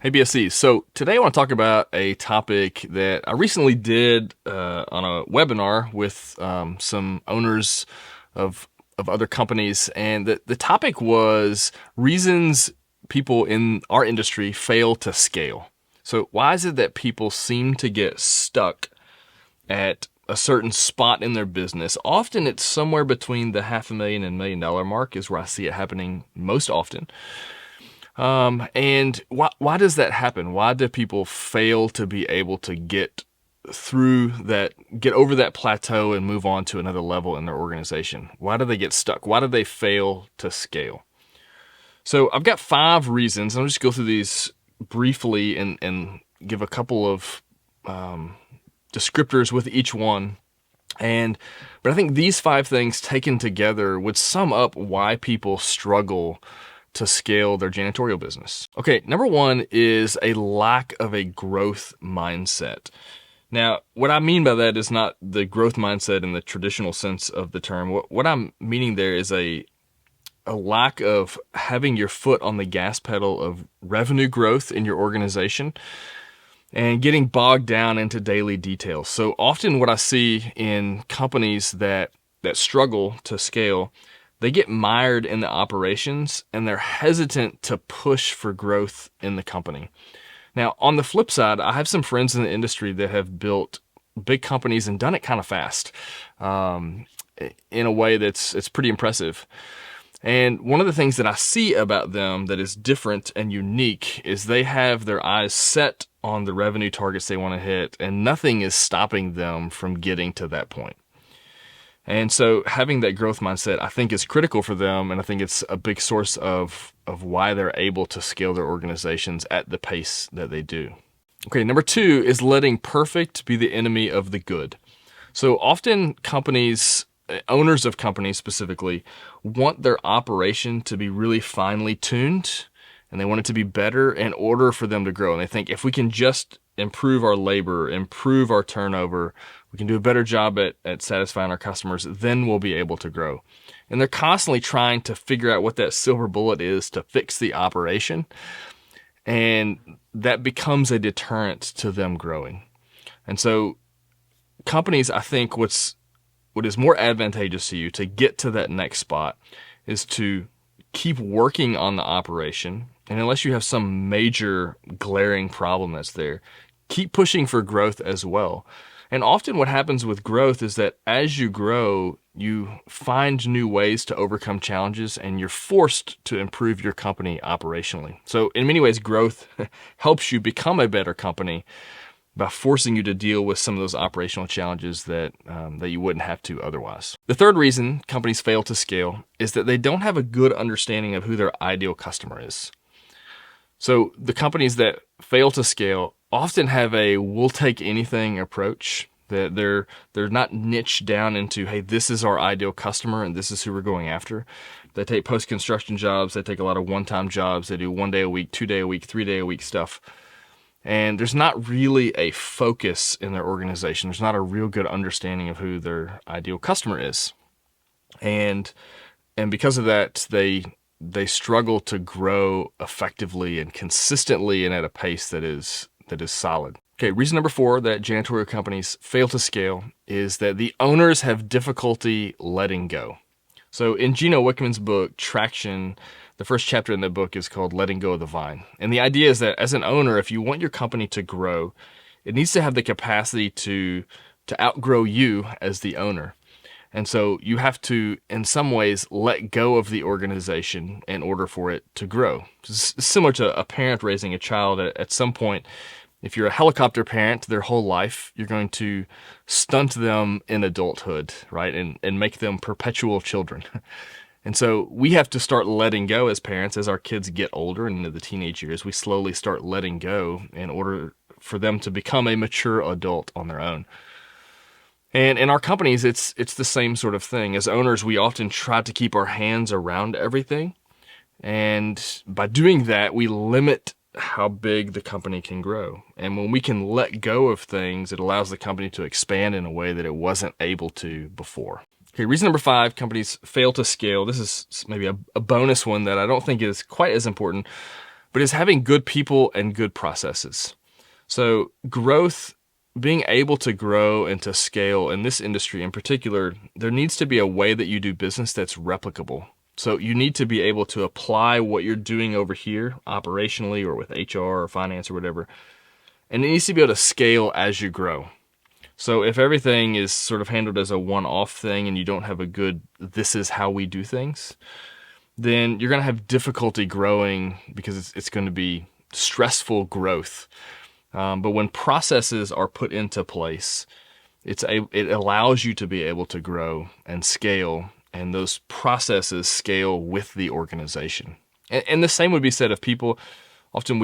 Hey BSC. So today I want to talk about a topic that I recently did on a webinar with some owners of other companies, and the topic was reasons people in our industry fail to scale. So why is it that people seem to get stuck at a certain spot in their business? Often it's somewhere between the $500,000 and $1 million mark is where I see it happening most often. And why does that happen? Why do people fail to be able to get through that, get over that plateau and move on to another level in their organization? Why do they get stuck? Why do they fail to scale? So I've got 5 reasons. I'll just go through these briefly and give a couple of descriptors with each one. But I think these 5 things taken together would sum up why people struggle to scale their janitorial business. Okay, number 1 is a lack of a growth mindset. Now, what I mean by that is not the growth mindset in the traditional sense of the term. What I'm meaning there is a lack of having your foot on the gas pedal of revenue growth in your organization and getting bogged down into daily details. So often what I see in companies that struggle to scale, they get mired in the operations and they're hesitant to push for growth in the company. Now, on the flip side, I have some friends in the industry that have built big companies and done it kind of fast, in a way it's pretty impressive. And one of the things that I see about them that is different and unique is they have their eyes set on the revenue targets they want to hit, and nothing is stopping them from getting to that point. And so having that growth mindset, I think, is critical for them, and I think it's a big source of why they're able to scale their organizations at the pace that they do. Okay, number 2 is letting perfect be the enemy of the good. So often companies, owners of companies specifically, want their operation to be really finely tuned, and they want it to be better in order for them to grow. And they think if we can just improve our labor, improve our turnover, we can do a better job at satisfying our customers, then we'll be able to grow. And they're constantly trying to figure out what that silver bullet is to fix the operation. And that becomes a deterrent to them growing. And so companies, I think what is more advantageous to you to get to that next spot is to keep working on the operation. And unless you have some major glaring problem that's there, keep pushing for growth as well. And often what happens with growth is that as you grow, you find new ways to overcome challenges and you're forced to improve your company operationally. So in many ways, growth helps you become a better company by forcing you to deal with some of those operational challenges that you wouldn't have to otherwise. The third reason companies fail to scale is that they don't have a good understanding of who their ideal customer is. So the companies that fail to scale often have a we'll take anything approach. That they're not niched down into, hey, this is our ideal customer and this is who we're going after. They take post-construction jobs, they take a lot of one-time jobs, they do 1 day a week, 2 day a week, 3 day a week stuff. And there's not really a focus in their organization. There's not a real good understanding of who their ideal customer is. And because of that, they struggle to grow effectively and consistently and at a pace that is solid. Okay, reason number 4 that janitorial companies fail to scale is that the owners have difficulty letting go. So in Gino Wickman's book, Traction, the first chapter in the book is called Letting Go of the Vine. And the idea is that as an owner, if you want your company to grow, it needs to have the capacity to outgrow you as the owner. And so you have to, in some ways, let go of the organization in order for it to grow. It's similar to a parent raising a child. At some point, if you're a helicopter parent their whole life, you're going to stunt them in adulthood, right? And make them perpetual children. And so we have to start letting go as parents. As our kids get older and into the teenage years, we slowly start letting go in order for them to become a mature adult on their own. And in our companies, it's the same sort of thing. As owners, we often try to keep our hands around everything. And by doing that, we limit how big the company can grow. And when we can let go of things, it allows the company to expand in a way that it wasn't able to before. Okay, reason number 5, companies fail to scale. This is maybe a bonus one that I don't think is quite as important, but but it's having good people and good processes. So growth, being able to grow and to scale in this industry in particular, there needs to be a way that you do business that's replicable. So you need to be able to apply what you're doing over here operationally or with HR or finance or whatever, and it needs to be able to scale as you grow. So if everything is sort of handled as a one-off thing and you don't have a good, this is how we do things, then you're going to have difficulty growing because it's going to be stressful growth. But when processes are put into place, it allows you to be able to grow and scale, and those processes scale with the organization. And the same would be said of people. Often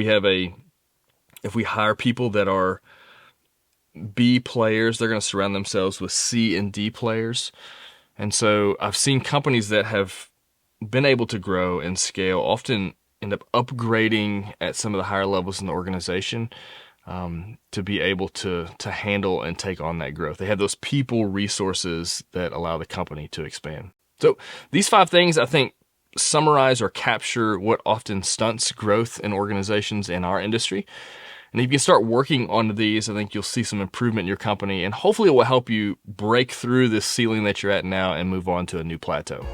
if we hire people that are B players, they're going to surround themselves with C and D players. And so I've seen companies that have been able to grow and scale often end up upgrading at some of the higher levels in the organization to be able to handle and take on that growth. They have those people resources that allow the company to expand. So these 5 things, I think, summarize or capture what often stunts growth in organizations in our industry. And if you can start working on these, I think you'll see some improvement in your company, and hopefully it will help you break through this ceiling that you're at now and move on to a new plateau.